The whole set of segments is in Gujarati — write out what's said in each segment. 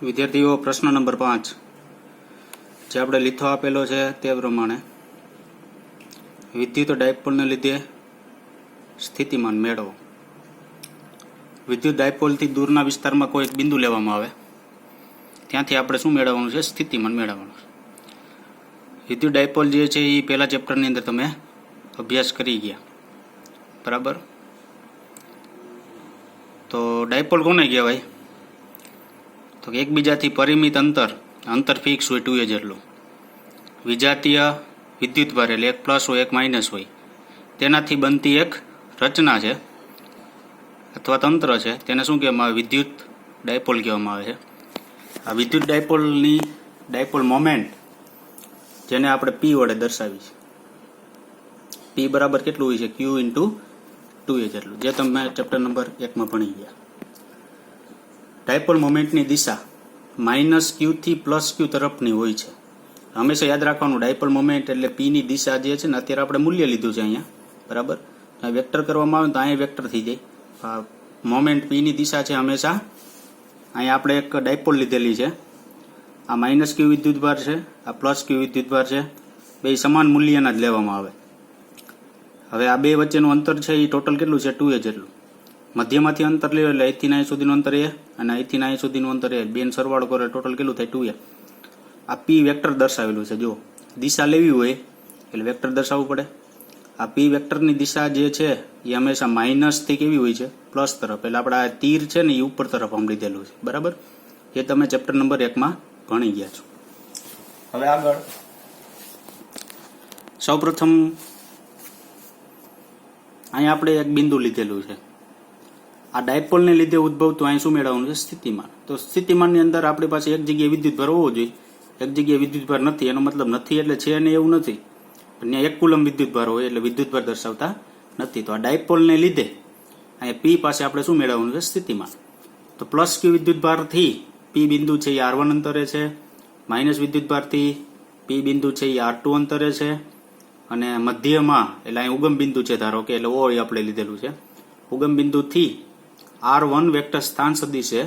વિદ્યાર્થીઓ પ્રશ્ન નંબર 5 જે આપણે લીથો આપેલો છે તે પ્રમાણે વિદ્યુત ડાયપોલને લીધે સ્થિતિમાન મેળવો। વિદ્યુત ડાયપોલથી દૂરના વિસ્તારમાં કોઈ એક બિંદુ લેવામાં આવે, ત્યાંથી આપણે શું મેળવવાનું છે? સ્થિતિમાન મેળવવાનું છે। વિદ્યુત ડાયપોલ જે છે એ પહેલા ચેપ્ટરની અંદર તમે અભ્યાસ કરી ગયા, બરાબર? તો ડાયપોલ કોને કહેવાય? તો એકબીજાથી પરિમિત અંતર ફિક્સ હોય 2a જેટલું, વિજાતીય વિદ્યુતભાર એટલે એક પ્લસ હોય એક માઇનસ હોય, તેનાથી બનતી એક રચના છે અથવા તંત્ર છે, તેને શું કહેવામાં આવે? વિદ્યુત ડાયપોલ કહેવામાં આવે છે। આ વિદ્યુત ડાયપોલની ડાયપોલ મોમેન્ટ જેને આપણે P વડે દર્શાવી છે, P બરાબર કેટલું હોય છે? Q ઇન્ટુ 2a જેટલું, જે તમે ચેપ્ટર નંબર 1માં ભણી ગયા। ડાયપોલ મોમેન્ટની દિશા માઇનસ Q થી પ્લસ Q તરફની હોય છે। હંમેશા યાદ રાખવાનું, ડાયપોલ મોમેન્ટ એટલે P ની દિશા જે છે ને, અત્યારે આપણે મૂલ્ય લીધું છે અહીંયા, બરાબર? વેક્ટર કરવામાં આવે તો અહીંયા વેક્ટર થઈ જાય। મોમેન્ટ P ની દિશા છે હંમેશા, અહીંયા આપણે એક ડાયપોલ લીધેલી છે, આ માઇનસ Q વિદ્યુતભાર છે, આ પ્લસ Q વિદ્યુતભાર છે, બે સમાન મૂલ્યના જ લેવામાં આવે। હવે આ બે વચ્ચેનું અંતર છે એ ટોટલ કેટલું છે? 2a જેટલું। મધ્યમાંથી અંતર લેવું એટલે અહીંથી અહીં સુધીનું અંતર a અને અહીંથી અહીં સુધીનું અંતર a, બેન સરવાળો કરો ટોટલ કેટલું થાય? 2a। આ P વેક્ટર દર્શાવેલું છે, જો દિશા લેવી હોય એટલે વેક્ટર દર્શાવવું પડે। આ P વેક્ટરની દિશા જે છે એ હંમેશા માઇનસથી કેવી હોય છે? પ્લસ તરફ, એટલે આપણે આ તીર છે ને એ ઉપર તરફ આમ લીધેલું છે, બરાબર? એ તમે ચેપ્ટર નંબર 1માં ભણી ગયા છો। હવે આગળ સૌપ્રથમ અહીંયા આપણે એક બિંદુ લીધેલું છે, આ ડાયપોલને લીધે ઉદ્ભવતું અહીં શું મેળવવાનું છે? સ્થિતિમાન। તો સ્થિતિમાનની અંદર આપણી પાસે એક જગ્યાએ વિદ્યુતભાર હોવો જોઈએ, એક જગ્યાએ વિદ્યુતભાર નથી, એનો મતલબ નથી એટલે છે ને એવું નથી, પણ એક કુલમ વિદ્યુતભાર હોય એટલે વિદ્યુતભાર દર્શાવતા નથી। તો આ ડાયપોલને લીધે અહીંયા P પાસે આપણે શું મેળવવાનું છે? સ્થિતિમાન। તો પ્લસ Q વિદ્યુતભારથી P બિંદુ છે એ R1 અંતરે છે, માઇનસ વિદ્યુતભારથી P બિંદુ છે એ R2 અંતરે છે, અને મધ્યમાં એટલે અહીં ઉગમ બિંદુ છે ધારો કે, એટલે O આપણે લીધેલું છે, ઉગમ બિંદુથી R1 વેક્ટર સ્થાન સદિશ છે,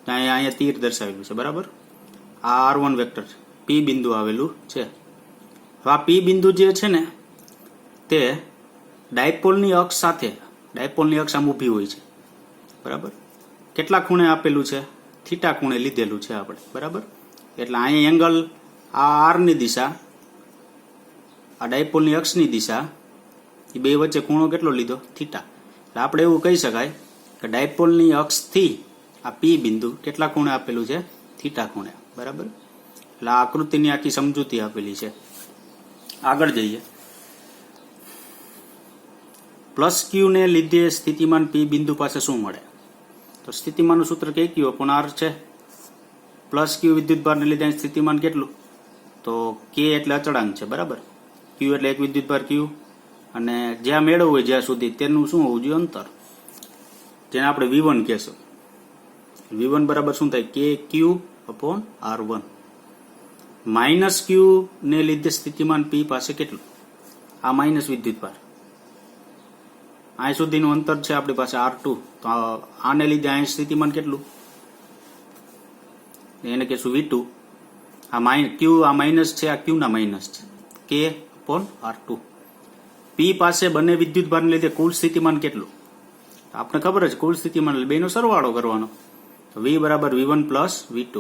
અહીંયા તીર દર્શાવેલું છે, બરાબર? આ R1 વેક્ટર P બિંદુ આવેલું છે। હવે આ P બિંદુ જે છે ને તે ડાયપોલની અક્ષ સાથે, ડાયપોલની અક્ષ આમ ઊભી હોય છે, બરાબર? કેટલા ખૂણે આપેલું છે? થીટા ખૂણે લીધેલું છે આપણે, બરાબર? એટલે અહીંયા એંગલ આ R ની દિશા, આ ડાયપોલની અક્ષની દિશા, એ બે વચ્ચે ખૂણો કેટલો લીધો? થીટા। એટલે આપણે એવું કહી શકાય કે ડાયપોલની અક્ષથી આ P બિંદુ કેટલા ખૂણે આપેલું છે? થીટા ખૂણે, બરાબર? એટલે આ આકૃતિની આખી સમજૂતી આપેલી છે। આગળ જઈએ, પ્લસ Q ને લીધે સ્થિતિમાન P બિંદુ પાસે શું મળે? તો સ્થિતિમાનનું સૂત્ર Q upon R છે, પ્લસ Q વિદ્યુતભારને લીધે સ્થિતિમાન કેટલું? તો K એટલે અચળાંક છે, બરાબર? Q એટલે એક વિદ્યુતભાર Q, અને જ્યાં મેળવવું હોય જ્યાં સુધી તેનું શું હોવું જોઈએ? અંતર, જેને આપણે V1 કહેશું। V1 બરાબર શું થાય? KQ upon R1। Minus Q ને લીધે સ્થિતિમાન P પાસે કેટલું? આ માઇનસ વિદ્યુતભાર, અહીં સુધીનું અંતર છે આપણી પાસે R2, તો આને લીધે અહીં સ્થિતિમાન કેટલું? એને કહેશું V2। આ Q આ માઇનસ છે, આ Q ના માઇનસ છે, K upon R2। P પાસે બંને વિદ્યુતભારને લીધે કુલ સ્થિતિમાન કેટલું? આપણે ખબર છે કુલ સ્થિતિમાન એટલે બેનો સરવાળો કરવાનો, તો V બરાબર V1 પ્લસ V2।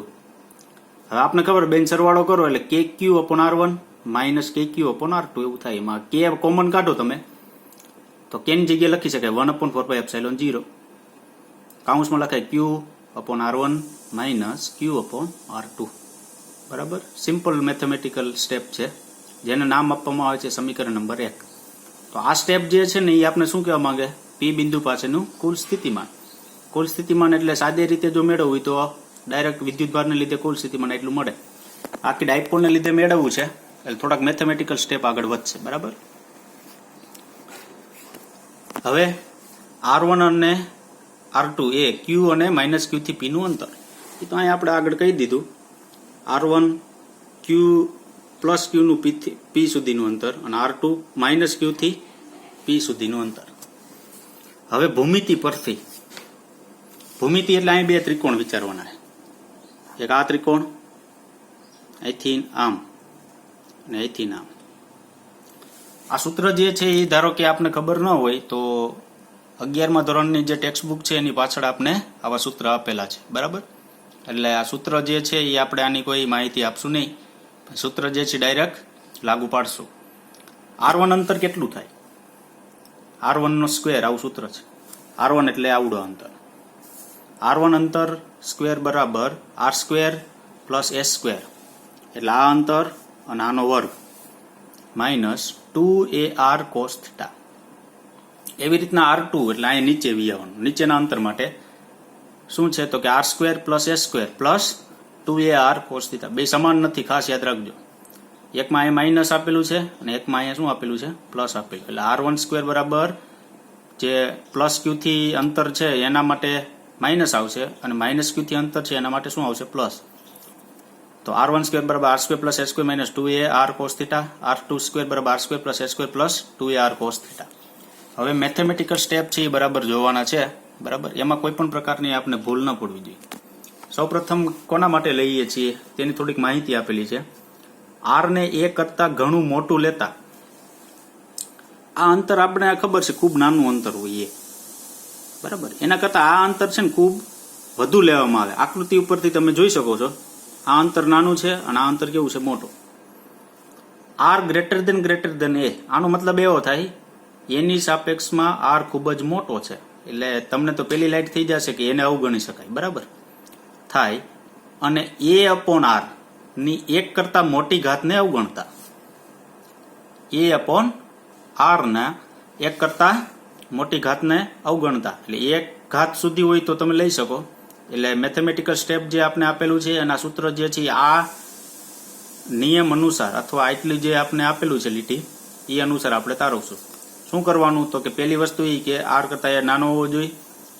હવે આપણે ખબર બેન સરવાળો કરો એટલે KQ upon R1 minus KQ upon R2 એવું થાય। એમાં K કોમન કાઢો તમે તો K ની જગ્યાએ લખી શકાય 1/4πε0, કાઉન્સમાં લખાય Q upon R1 minus Q upon R2, બરાબર? સિમ્પલ મેથેમેટિકલ સ્ટેપ છે, જેને નામ આપવામાં આવે છે સમીકરણ નંબર 1। તો આ સ્ટેપ જે છે ને એ આપણે શું કહેવા માંગે? P બિંદુ પાસેનું કુલ સ્થિતિમાન। કુલ સ્થિતિમાન એટલે સાદી રીતે જો મેળવવું હોય તો ડાયરેક્ટ વિદ્યુતભારને લીધે કુલ સ્થિતિમાન એટલું મળે, આખી ડાયપોલને લીધે મેળવવું છે એટલે થોડાક મેથેમેટિકલ સ્ટેપ આગળ વધશે, બરાબર? હવે R1 અને R2 એ Q અને માઇનસ Q થી P નું અંતર, એ તો અહીંયા આપણે આગળ કહી દીધું, R1 Q પ્લસ Q નું P સુધીનું અંતર અને R2 માઇનસ Q થી P સુધીનું અંતર। હવે ભૂમિતિ પરથી, ભૂમિતિ એટલે અહીં બે ત્રિકોણ વિચારવાના છે, એક આ ત્રિકોણ, અહીંથી આમ અને અહીંથી આમ. આ સૂત્ર જે છે એ ધારો કે આપને ખબર ન હોય તો 11મા ધોરણની જે ટેક્સ્ટ બુક છે એની પાછળ આપને આવા સૂત્ર આપેલા છે, બરાબર. એટલે આ સૂત્ર જે છે એ આપણે આની કોઈ માહિતી આપશું નહીં, સૂત્ર જે છે ડાયરેક્ટ લાગુ પાડશું. R1 અંતર કેટલું થાય? R1 નો સ્ક્વેર, આવું સૂત્ર છે. R1 એટલે આવડો અંતર. R1 અંતર સ્ક્વેર બરાબર R square plus S square, એટલે આ અંતર અને આનો વર્ગ માઇનસ 2AR cos થીટા. એવી રીતના R2 એટલે અહીંયા નીચે વી આવવાનું, નીચેના અંતર માટે શું છે તો કે R square plus S square plus 2AR cos theta. બે સમાન નથી, ખાસ યાદ રાખજો. એકમાં અહીંયા માઇનસ આપેલું છે અને એકમાં અહીંયા શું આપેલું છે? પ્લસ આપેલું. એટલે R1 સ્ક્વેર બરાબર જે પ્લસ ક્યુથી અંતર છે એના માટે માઇનસ આવશે અને માઇનસ ક્યુથી અંતર છે એના માટે શું આવશે? પ્લસ. તો R1 સ્ક્વેર બરાબર R square plus S square minus 2AR cos theta. R2 square બરાબર R square plus S square plus 2AR cos theta. હવે મેથેમેટિકલ સ્ટેપ છે એ બરાબર જોવાના છે, બરાબર. એમાં કોઈ પણ પ્રકારની આપણે ભૂલ ન પડવી જોઈએ. સૌપ્રથમ કોના માટે લઈએ છીએ તેની થોડીક માહિતી આપેલી છે. R ને A કરતા ઘણું મોટું લેતા આ અંતર આપણે ખબર છે ખૂબ નાનું અંતર હોય એ, બરાબર. એના કરતા આ અંતર છે ને ખૂબ વધુ લેવામાં આવે. આકૃતિ ઉપરથી તમે જોઈ શકો છો આ અંતર નાનું છે અને આ અંતર કેવું છે? મોટું. R ગ્રેટર દેન A, આનો મતલબ એવો થાય એની સાપેક્ષમાં R ખૂબ જ મોટો છે. એટલે તમને તો પેલી લાઈટ થઈ જશે કે એને અવગણી શકાય, બરાબર થાય. અને A અપોન R ની 1 કરતા મોટી ઘાતને અવગણતા, A અપોન R ના 1 કરતા મોટી ઘાતને અવગણતા, એટલે 1 ઘાત સુધી હોય તો તમે લઈ શકો. એટલે મેથેમેટિકલ સ્ટેપ જે આપણે આપેલું છે અને આ સૂત્ર જે છે આ નિયમ અનુસાર અથવા આટલી જે આપણે આપેલું છે લીટી એ અનુસાર આપણે તારવશું. શું કરવાનું તો કે પહેલી વસ્તુ એ કે R કરતા એ નાનો હોવો જોઈએ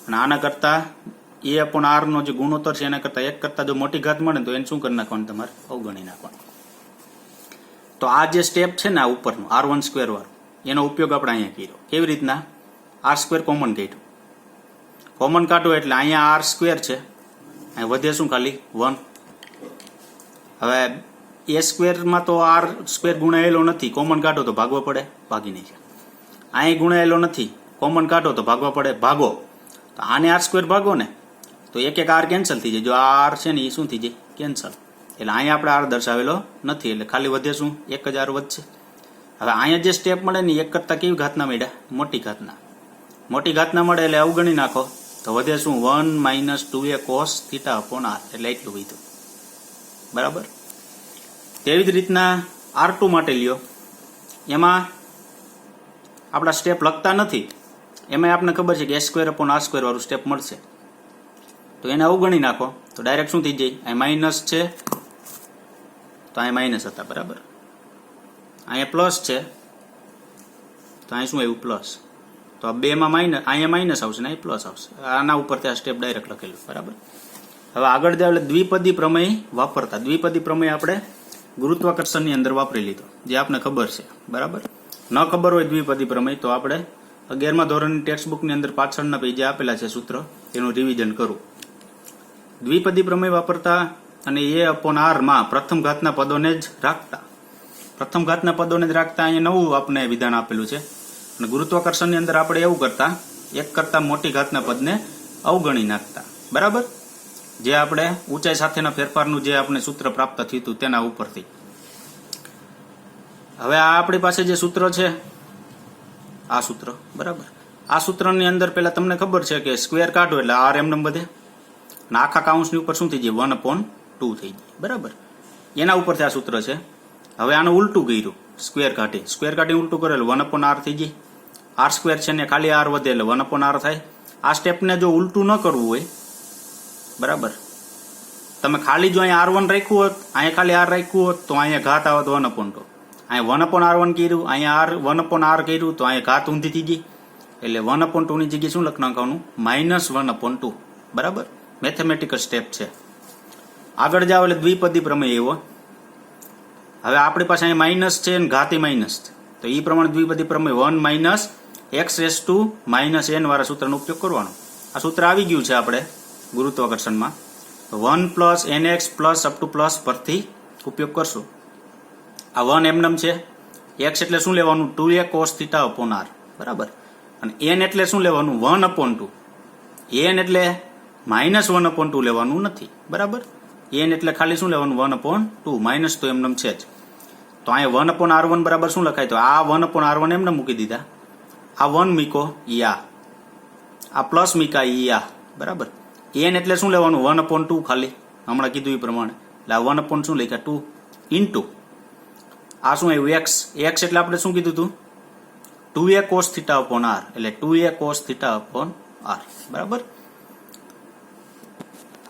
અને આના કરતા A અપોન R નો જે ગુણોત્તર છે એના કરતા 1 કરતા જો મોટી ઘાત મળે તો એને શું કરી નાખવાનું? તમારે અવગણી નાખવાનું. તો આ જે સ્ટેપ છે ને આ ઉપરનું R1 સ્ક્વેર વાળું એનો ઉપયોગ આપણે અહીંયા કર્યો. કેવી રીતના? R સ્ક્વેર કોમન કાઢ્યું. કોમન કાઢો એટલે અહીંયા R સ્ક્વેર છે, અહીં વધે શું? ખાલી 1. હવે A સ્ક્વેરમાં તો R સ્ક્વેર ગુણાયેલો નથી, કોમન કાઢો તો ભાગવો પડે, ભાગી નહીં. અહીં ગુણાયેલો નથી, કોમન કાઢો તો ભાગવા પડે, ભાગો. તો આને R સ્ક્વેર ભાગો ને તો એક R કેન્સલ થઈ જાય. જો આ R છે ને એ શું થઈ જાય? કેન્સલ. એટલે અહીંયા આપણે R દર્શાવેલો નથી, એટલે ખાલી વધે શું? 1 જ R વધશે. હવે અહીંયા જે સ્ટેપ મળે ને 1 કરતા કેવી ઘાતના મળ્યા? મોટી ઘાતના. મોટી ઘાતના મળે એટલે અવગણી નાખો તો વધે શું? 1 minus 2A cos theta upon R, એટલે એટલું વધ્યું, બરાબર. તેવી જ રીતના R2 માટે લ્યો, એમાં આપણા સ્ટેપ લખતા નથી, એમાં આપણને ખબર છે કે S square upon R square વાળું સ્ટેપ મળશે. તો એને અવગણી નાખો તો ડાયરેક્ટ શું થઈ જાય? અહીં માઇનસ છે તો અહીં માઇનસ હતા, બરાબર. અહીંયા પ્લસ છે તો અહીં શું આવ્યું? પ્લસ. તો આ બેમાં માઇનસ, અહીંયા માઇનસ આવશે ને અહીં પ્લસ આવશે. આના ઉપરથી આ સ્ટેપ ડાયરેક્ટ લખેલું, બરાબર. હવે આગળ જાવ એટલે દ્વિપદી પ્રમેય વાપરતા. દ્વિપદી પ્રમેય આપણે ગુરુત્વાકર્ષણની અંદર વાપરી લીધો, જે આપણે ખબર છે, બરાબર. ન ખબર હોય દ્વિપદી પ્રમેય તો આપણે 11મા ધોરણની ટેક્સ્ટ બુકની અંદર પાછળના પેજે આપેલા છે સૂત્ર, તેનું રિવિઝન કરું. દ્વિપદી પ્રમેય વાપરતા અને A અપોન R માં પ્રથમ ઘાતના પદોને જ રાખતા. પ્રથમ ઘાતના પદોને જ રાખતા અહીંયા નવું આપણે વિધાન આપેલું છે. અને ગુરુત્વાકર્ષણની અંદર આપણે એવું કરતા 1 કરતા મોટી ઘાતના પદને અવગણી નાખતા, બરાબર. જે આપણે ઊંચાઈ સાથેના ફેરફારનું જે આપણે સૂત્ર પ્રાપ્ત થયું હતું તેના ઉપરથી. હવે આ આપણી પાસે જે સૂત્ર છે આ સૂત્ર, બરાબર. આ સૂત્રની અંદર પેલા તમને ખબર છે કે સ્ક્વેર કાઢો એટલે R એમ વધે અને આખા કાઉન્સની ઉપર શું થઈ જાય? 1/2 થઈ જાય, બરાબર. એના ઉપરથી આ સૂત્ર છે. હવે આનું ઉલટું કર્યું, સ્ક્વેર કાઢી ઉલટું કરે એટલે 1/R થઈ જાય. R સ્ક્વેર છે ને ખાલી R વધે એટલે 1/R થાય. આ સ્ટેપને જો ઉલટું ન કરવું હોય, બરાબર, તમે ખાલી જો અહીંયા R1 રાખ્યું હોત, અહીંયા ખાલી R રાખ્યું હોત તો અહીંયા ઘાત આવત 1/2. અહીંયા 1/R1 કર્યું, અહીંયા 1/R કર્યું તો અહીંયા ઘાત ઊંધી થઈ ગઈ. એટલે 1/2 ની જગ્યાએ શું લખ નાખવાનું? -1/2, બરાબર. મેથેમેટિકલ સ્ટેપ છે. આગળ જાવ એટલે દ્વિપદી પ્રમેય એવો. હવે આપણી પાસે અહીંયા માઇનસ છે અને ઘાતી માઇનસ છે, તો એ પ્રમાણે દ્વિપદી પ્રમેય 1 માઇનસ x⁻⁻n વાળા સૂત્રનો ઉપયોગ કરવાનો. આ સૂત્ર આવી ગયું છે આપણે ગુરુત્વાકર્ષણમાં. 1 plus NX plus up to plus પરથી ઉપયોગ કરશું. આ 1 એમનેમ છે. x એટલે શું લેવાનું? 2a cos θ upon r, બરાબર. અને n એટલે શું લેવાનું? 1/2. n એટલે -1/2 લેવાનું નથી, બરાબર. n એટલે ખાલી શું લેવાનું? 1/2. માઇનસ તો એમનેમ છે જ. તો અહીંયા 1/r1 બરાબર શું લખાય? તો આ 1/r1 એમને મૂકી દીધા. આ 1 મૂકો ઈ આ પ્લસ મૂકા ઈ બરાબર. n એટલે શું લેવાનું? 1/2 ખાલી, હમણાં કીધું એ પ્રમાણે. એટલે આ 1 શું લખ્યા? 2 ઇન્ટુ આ શું આવ્યું? x એટલે આપણે શું કીધું હતું? 2a cos θ upon r, એટલે 2a cos θ upon r, બરાબર.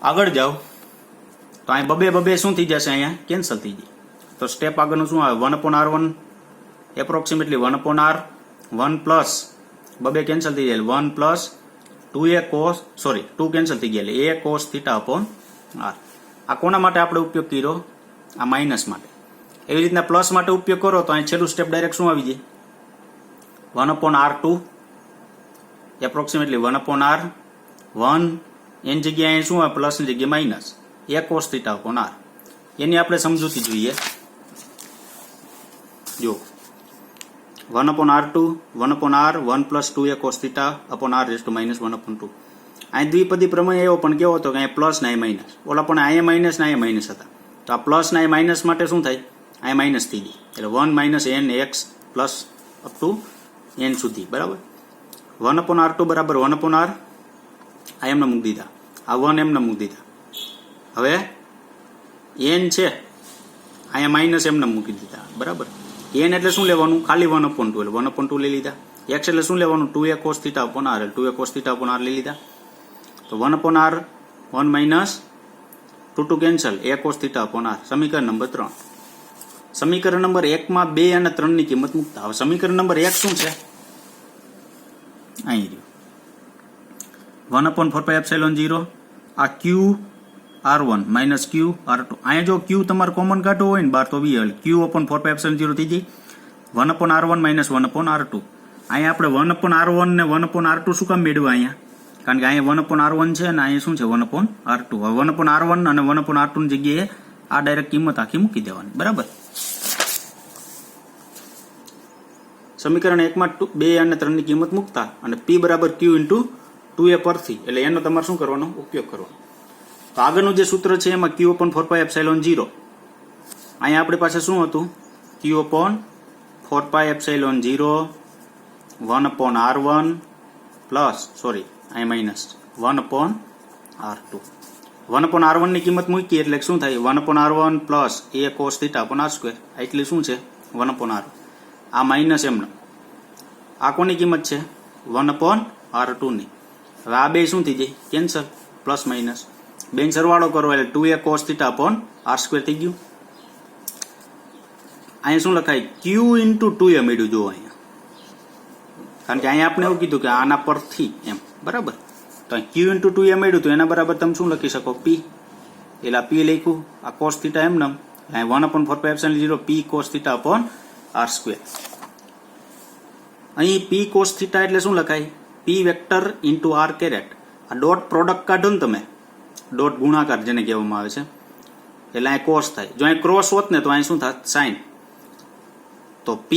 આગળ જાઓ તો અહીં બબે શું થઈ જશે? અહીંયા કેન્સલ થઈ જાય. તો સ્ટેપ આગળનું શું આવે? 1/r1 એપ્રોક્સિમેટલી 1/r 1 પ્લસ બબે કેન્સલ થઈ જાય 1 પ્લસ 2a cos 2 કેન્સલ થઈ ગયા એટલે a cos θ upon r. આ કોના માટે આપણે ઉપયોગ કર્યો? આ માઇનસ માટે. એવી રીતના પ્લસ માટે ઉપયોગ કરો તો અહીં છેલ્લું સ્ટેપ ડાયરેક્ટ શું આવી જાય? 1/r2 એપ્રોક્સિમેટલી 1/r 1 એની જગ્યાએ અહીં શું આવે? પ્લસની જગ્યાએ minus a cos θ upon r. એની આપણે સમજૂતી જોઈએ. જો 1/r2 1/r 1 plus 2a cos θ upon r raised to -1/2. અહીં દ્વિપદી પ્રમેય એવો પણ કેવો હતો કે અહીંયા પ્લસ ને અહીં માઇનસ. ઓલા પણ અહીંયા માઇનસ ને અહીંયા માઇનસ હતા. તો આ પ્લસ ને માઇનસ માટે શું થાય? અહીંયા માઇનસ થઈ ગઈ એટલે 1 - n x plus up to n સુધી, બરાબર. 1/r2 બરાબર 1/r આ એમને મૂકી દીધા, આ 1 એમને મૂકી દીધા. હવે n છે અહીંયા માઇનસ એમને મૂકી દીધા, બરાબર. n એટલે શું લેવાનું? ખાલી 1/2 એટલે 1/2 લઈ લીધા. x એટલે શું લેવાનું? 2a cos θ upon r એટલે 2a cos θ upon r લઈ લીધા. તો 1/r 1 - 2 cancel a cos θ upon r. સમીકરણ નંબર 3. સમીકરણ નંબર 1 માં 2 અને 3 ની કિંમત મૂકતા. હવે સમીકરણ નંબર 1 શું છે? અહીં 1/4πε0 આ q r1 minus q r2. અહીંયા જો q તમારે કોમન કાઢવો હોય ને બાર તો બી q/4πε0 થઈ જાય 1/r1 માઇનસ 1/r2. અહીંયા આપણે 1/r1 ને 1/r2 શું કામ મેળવ્યા? અહીંયા કારણ કે અહીંયા 1/r1 છે અને અહીંયા શું છે? 1/r2. હવે 1/r1 અને 1/r2 ની જગ્યાએ આ ડાયરેક્ટ કિંમત આખી મૂકી દેવાની, બરાબર. સમીકરણ 1 માં 2 અને 3 ની કિંમત મૂકતા અને p બરાબર q ઇન્ટુ 2a પરથી એટલે એનો તમારે શું કરવાનો? ઉપયોગ કરવાનો. તો આગળનું જે સૂત્ર છે એમાં q/4πε0. અહીંયા આપણી પાસે શું હતું? q/4πε0 1/r1 પ્લસ અહીંયા માઇનસ 1/r2. 1/r1 ની કિંમત મૂકી એટલે શું થાય? 1/r1 plus a cos θ upon r square. એટલે શું છે? 1/r. આ માઇનસ એમને આ કોની કિંમત છે? 1/r2 ની. હવે આ બે શું થઈ જાય? કેન્સલ, પ્લસ માઇનસ બેન સરવાળો કરો એટલે 2a cos θ upon r square થઈ ગયું. અહીંયા શું લખાય? q ઇન્ટુ 2a મળ્યું. જો અહીંયા કારણ કે અહીંયા આપણે એવું કીધું કે આના પરથી એમ, બરાબર. તો q ઇન્ટુ 2a મળ્યું તો એના બરાબર તમે શું લખી શકો? p. એટલે p લખ્યું, આ cos θ એમને 1/4πε0 p cos θ upon r square. અહીં p cos θ એટલે શું લખાય? p vector into r caret. આ ડોટ પ્રોડક્ટ કાઢો ને તમે, ડોટ ગુણાકાર જેને કહેવામાં આવે છે, એટલે અહીં કોસ થાય. જો અહીં ક્રોસ હોત ને તો અહીં શું થાત? સાઇન. તો p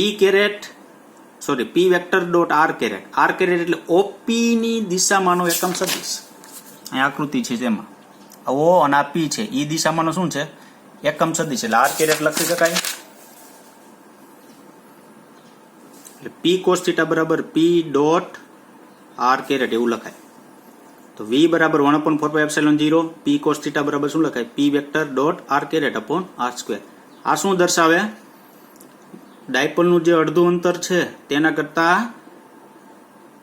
vector dot r caret. r caret એટલે OP ની દિશામાંનો એકમ સદિશ. અહીં આકૃતિ છે તેમાં O અને આ p છે એ દિશામાંનો શું છે? એકમ સદિશ. એટલે r કેરેટ લખી શકાય. એટલે p cos θ બરાબર p ડોટ r કેરેટ એવું લખાય. તો v બરાબર 1/4πε0 p cos θ બરાબર શું લખાય? p vector dot r caret upon r square. આ શું દર્શાવે? ડાયપોલનું જે અડધું અંતર છે તેના કરતા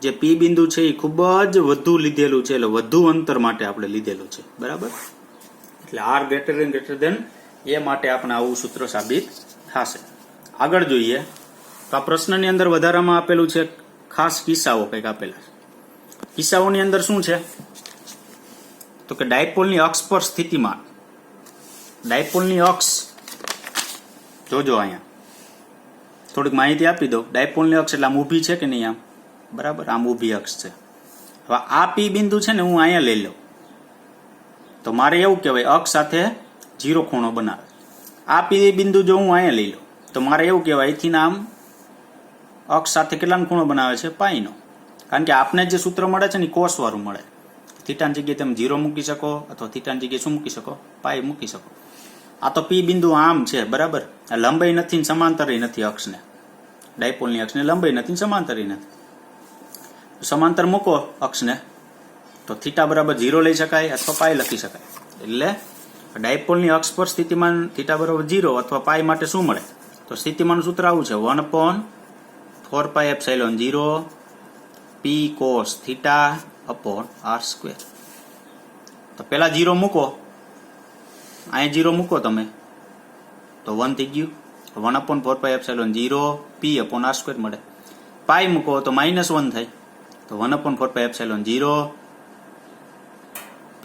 જે p બિંદુ છે એ ખૂબ જ વધુ લીધેલું છે, એટલે વધુ અંતર માટે આપણે લીધેલું છે, બરાબર. એટલે r ગ્રેટર દેન એ માટે આપણે આવું સૂત્ર સાબિત થશે. આગળ જોઈએ તો આ પ્રશ્નની અંદર વધારામાં આપેલું છે ખાસ કિસ્સાઓ કંઈક આપેલા છે. કિસ્સાઓની અંદર શું છે? તો કે ડાયપોલની અક્ષ પર સ્થિતિમાન. ડાયપોલની અક્ષ જોજો, અહીંયા થોડીક માહિતી આપી દો. ડાયપોલની અક્ષ એટલે આમ ઊભી છે કે નહીં? આમ, બરાબર, આમ ઊભી અક્ષ છે. હવે આ p બિંદુ છે ને હું અહીંયા લઈ લઉં. તો મારે એવું કહેવાય અક્ષ સાથે 0 ખૂણો બનાવે. આ પી બિંદુ જો હું અહીંયા લઈ લઉં તો મારે એવું કહેવાય અહીંથી આમ અક્ષ સાથે કેટલાનો ખૂણો બનાવે છે? પાઈનો. કારણ કે આપને જે સૂત્ર મળે છે ને એ કોસ વાળું મળે. થીટાની જગ્યાએ તમે 0 મૂકી શકો અથવા થીટાની જગ્યાએ શું મૂકી શકો? પાઈ મૂકી શકો. આ તો પી બિંદુ આમ છે, બરાબર. આ લંબાઈ નથી, સમાંતર નથી અક્ષને, ડાયપોલની અક્ષને લંબાઈ નથી, સમાંતર નથી. સમાંતર મૂકો અક્ષને તો થીટા બરાબર 0 લઈ શકાય અથવા પાઈ લખી શકાય. એટલે ડાયપોલની અક્ષ પર સ્થિતિમાન થીટા બરાબર 0 અથવા પાઈ માટે શું મળે? તો સ્થિતિમાનનું સૂત્ર આવું છે, 1/4πε0 p cos theta upon r². તો પેલા 0 મૂકો, અહીંયા 0 મૂકો તમે તો 1 થઈ ગયું. 1/4πε0 p અપોન r² મળે. પાઈ મૂકો તો -1 થાય, તો 1/4πε0 p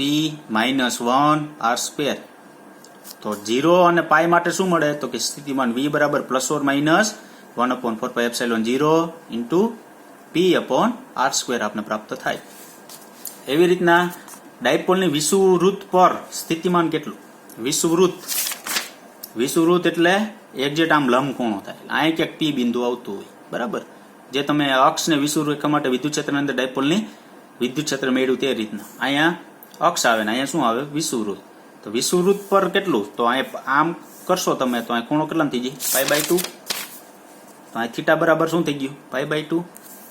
-1 r². તો 0 અને પાઈ માટે શું મળે? તો કે સ્થિતિમાન v બરાબર ±1/4πε0 ઇન્ટુ p અપોન r² આપને પ્રાપ્ત થાય. એવી રીતના ડાયપોલની વિષુવવૃત્ત પર સ્થિતિમાન કેટલું? વિષુવવૃત્ત એટલે એક્ઝેક્ટ આમ લંબકોણો થાય. અહીંયા ક્યાંક પી બિંદુ આવતું હોય, બરાબર. જે તમે અક્ષને વિષુવવૃત્ત રેખા માટે વિદ્યુત ક્ષેત્રની અંદર ડાયપોલની વિદ્યુત ક્ષેત્ર મેળવ્યું તે રીતના અહીંયા અક્ષ આવે ને અહીંયા શું આવે? વિષુવવૃત્ત. તો વિષુવવૃત્ત પર કેટલું? તો અહીંયા આમ કરશો તમે તો અહીં ખૂણો કેટલા થઈ જાય? π/2. તો અહીં થીટા બરાબર શું થઈ ગયું? π/2.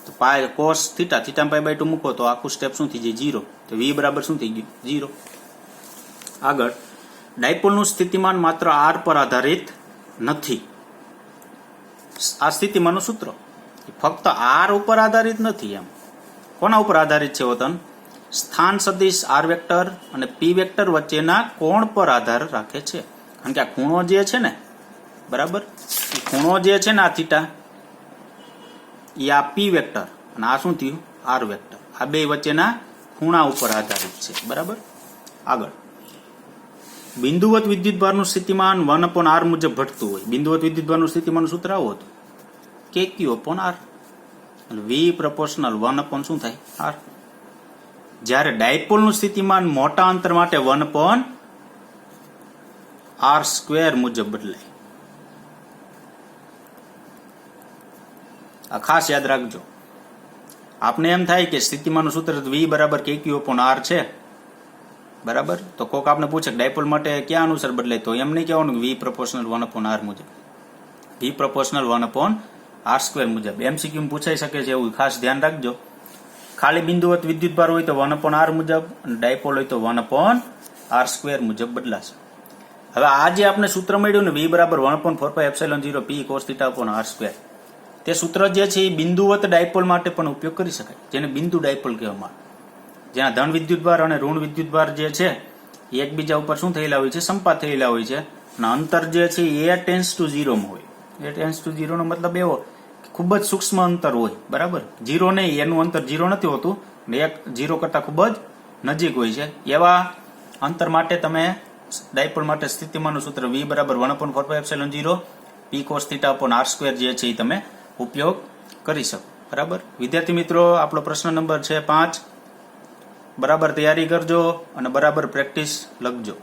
તો પાય કોસ થીટા, થીટા π/2 મૂકો તો આખું સ્ટેપ શું થઈ જાય? 0. તો v બરાબર શું થઈ ગયું? 0. આગળ, ડાયપોલનું સ્થિતિમાન માત્ર r પર આધારિત નથી. આ સ્થિતિમાનનું સૂત્ર ફક્ત r ઉપર આધારિત નથી. એમ કોના ઉપર આધારિત છે વતન? સ્થાન સદિશ r વેક્ટર અને p વેક્ટર વચ્ચેના કોણ પર આધાર રાખે છે. કારણ કે આ ખૂણો જે છે ને, બરાબર, એ ખૂણો જે છે ને આ થીટા, એ આ p વેક્ટર અને આ શું થયું? r vector. આ બે વચ્ચેના ખૂણા ઉપર આધારિત છે, બરાબર. આગળ, બિંદુવત વિદ્યુતભારનું સ્થિતિમાન 1/r મુજબ ઘટતું હોય. બિંદુવત વિદ્યુતભારનું સ્થિતિમાનનું સૂત્ર આવું હતું, kq/r. v પ્રપોર્શનલ 1/ શું થાય? r. જ્યારે ડાયપોલનું સ્થિતિમાન મોટા અંતર માટે 1/r² મુજબ બદલાય. આ ખાસ યાદ રાખજો. આપને એમ થાય કે સ્થિતિમાનનું સૂત્ર v બરાબર kq/r છે, બરાબર. તો કોક આપને પૂછે ડાયપોલ માટે ક્યાં અનુસાર બદલાય? તો એમ નહીં કહેવાનું v પ્રપોર્શનલ 1/r મુજબ. v પ્રપોર્શનલ 1/r² મુજબ. MCQ પૂછાઈ શકે છે, એવું ખાસ ધ્યાન રાખજો. ખાલી બિંદુવત વિદ્યુતભાર હોય તો 1/r મુજબ અને ડાયપોલ હોય તો 1/r² મુજબ બદલાશે. હવે આ જે આપણે સૂત્ર મળ્યું ને, v બરાબર 1/4πε0 p cos θ અપોન r², તે સૂત્ર જે છે એ બિંદુવત ડાયપોલ માટે પણ ઉપયોગ કરી શકાય, જેને બિંદુ ડાયપોલ કહેવામાં આવે. જ્યાં ધન વિદ્યુતભાર અને ઋણ વિદ્યુતભાર જે છે એ એકબીજા ઉપર શું થયેલા હોય છે? સંપાત થયેલા હોય છે. અને અંતર જે છે એ → 0 માં હોય. a → 0 નો મતલબ એવો ખૂબ જ સૂક્ષ્મ અંતર હોય, બરાબર. 0 નહીં, એનું અંતર 0 નથી હોતું, 0 કરતા ખૂબ જ નજીક હોય છે. એવા અંતર માટે તમે ડાયપોલ માટે સ્થિતિમાનનું સૂત્ર v બરાબર 1/4πε0 p cos θ અપોન r² જે છે એ તમે ઉપયોગ કરી શકો, બરાબર. વિદ્યાર્થી મિત્રો, આપણો પ્રશ્ન નંબર છે 5. બરાબર તૈયારી કરજો અને બરાબર પ્રેક્ટિસ લખજો.